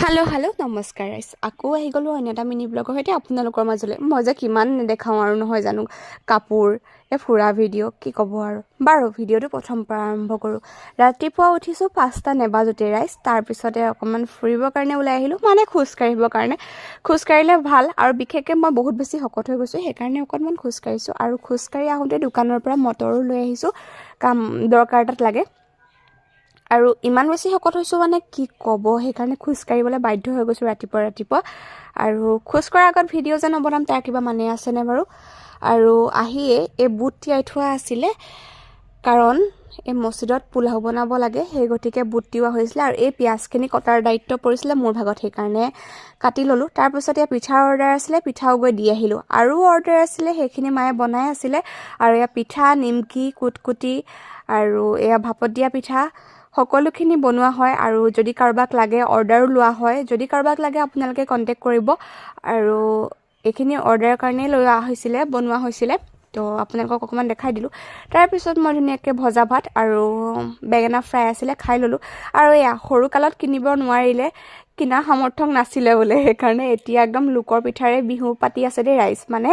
hello' নমস্কাৰ ৰাইজ আকৌ আহি গ'লোঁ অন্য এটা মিনি ব্লগৰ সৈতে আপোনালোকৰ মাজলৈ মই যে কিমান নেদেখাওঁ আৰু নহয় জানো কাপোৰ ফুৰা ভিডিঅ' কি ক'ব আৰু বাৰু ভিডিঅ'টো প্ৰথম পৰা আৰম্ভ কৰোঁ ৰাতিপুৱা উঠিছোঁ 5টা নেবাজোতে ৰাইজ তাৰপিছতে অকণমান ফুৰিবৰ কাৰণে ওলাই আহিলোঁ মানে খোজকাঢ়িবৰ কাৰণে খোজকাঢ়িলে ভাল আৰু বিশেষকৈ মই বহুত বেছি শকত হৈ গৈছোঁ সেইকাৰণে অকণমান খোজকাঢ়িছোঁ আৰু খোজকাঢ়ি আহোঁতে দোকানৰ পৰা মটৰো লৈ আহিছোঁ কাম দৰকাৰ এটাত লাগে আৰু ইমান বেছি শকত হৈছোঁ মানে কি ক'ব সেইকাৰণে খোজকাঢ়িবলৈ বাধ্য হৈ গৈছোঁ ৰাতিপুৱা আৰু খোজ কঢ়াৰ আগত ভিডিঅ' যে নবনাম তাৰ কিবা মানে আছেনে বাৰু আৰু আহিয়ে এই বুট তিয়াই থোৱা আছিলে কাৰণ এই মছজিদত পোলাও বনাব লাগে সেই গতিকে বুট তিওৱা হৈছিলে আৰু এই পিঁয়াজখিনি কটাৰ দায়িত্ব পৰিছিলে মোৰ ভাগত সেইকাৰণে কাটি ল'লোঁ তাৰপিছত এয়া পিঠাৰ অৰ্ডাৰ আছিলে পিঠাও গৈ দি আহিলোঁ আৰু অৰ্ডাৰ আছিলে সেইখিনি মায়ে বনাই আছিলে আৰু এয়া পিঠা নিমকি কুটকুটি আৰু এয়া ভাপত দিয়া পিঠা সকলোখিনি বনোৱা হয় আৰু যদি কাৰোবাক লাগে অৰ্ডাৰো লোৱা হয় যদি কাৰোবাক লাগে আপোনালোকে কণ্টেক্ট কৰিব আৰু এইখিনি অৰ্ডাৰৰ কাৰণেই লৈ অহা হৈছিলে বনোৱা হৈছিলে তো আপোনালোকক অকণমান দেখাই দিলোঁ তাৰপিছত মই ধুনীয়াকৈ ভজা ভাত আৰু বেঙেনা ফ্ৰাই আছিলে খাই ল'লোঁ আৰু এয়া সৰুকালত কিনিব নোৱাৰিলে কিনা সামৰ্থ্য নাছিলে বোলে সেইকাৰণে এতিয়া একদম লোকৰ পিঠাৰে বিহু পাতি আছে দেই ৰাইজ মানে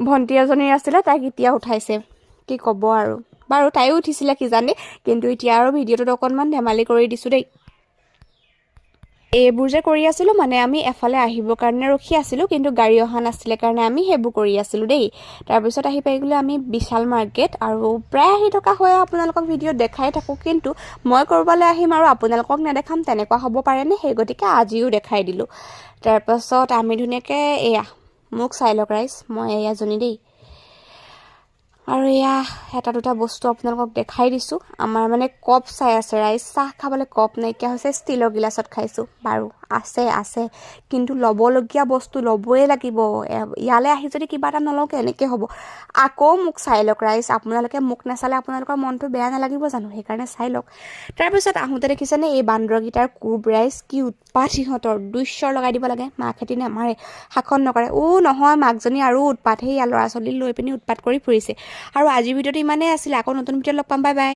ভণ্টি এজনীৰ আছিলে তাইক এতিয়া উঠাইছে কি ক'ব আৰু বাৰু তাইও উঠিছিলে কিজানি কিন্তু এতিয়া আৰু ভিডিঅ'টোত অকণমান ধেমালি কৰি দিছোঁ দেই এইবোৰ যে কৰি আছিলোঁ মানে আমি এফালে আহিবৰ কাৰণে ৰখি আছিলোঁ কিন্তু গাড়ী অহা নাছিলে কাৰণে আমি সেইবোৰ কৰি আছিলোঁ দেই তাৰপিছত আহি পাই গ'লোঁ আমি বিশাল মাৰ্কেট আৰু প্ৰায় আহি থকা হয় আপোনালোকক ভিডিঅ'ত দেখাই থাকোঁ কিন্তু মই ক'ৰবালৈ আহিম আৰু আপোনালোকক নেদেখাম তেনেকুৱা হ'ব পাৰেনে সেই গতিকে আজিও দেখাই দিলোঁ তাৰপাছত আমি ধুনীয়াকৈ এয়া মোক চাই লওক ৰাইজ মই এয়াজনী দেই আৰু এয়া এটা দুটা বস্তু আপোনালোকক দেখাই দিছোঁ আমাৰ মানে কপ চাই আছে ৰাইজ চাহ খাবলৈ কপ নাইকিয়া হৈছে ষ্টিলৰ গিলাচত খাইছোঁ বাৰু আছে কিন্তু ল'বলগীয়া বস্তু ল'বই লাগিব ইয়ালৈ আহি যদি কিবা এটা নলওঁ কেনেকৈ হ'ব আকৌ মোক চাই লওক ৰাইজ আপোনালোকে মোক নাচালে আপোনালোকৰ মনটো বেয়া নালাগিব জানো সেইকাৰণে চাই লওক তাৰপিছত আহোঁতে দেখিছেনে এই বান্দৰকেইটাৰ কোব ৰাইজ কি উৎপাত সিহঁতৰ দুশ্বৰ লগাই দিব লাগে মাকহেঁতি নামাৰে শাসন নকৰে নহয় মাকজনী আৰু উৎপাত সেয়া ল'ৰা ছোৱালী লৈ পিনি উৎপাত কৰি ফুৰিছে আৰু আজিৰ ভিডিঅ'টো ইমানেই আছিলে আকৌ নতুন ভিডিঅ'ত লগ পাম বাই বাই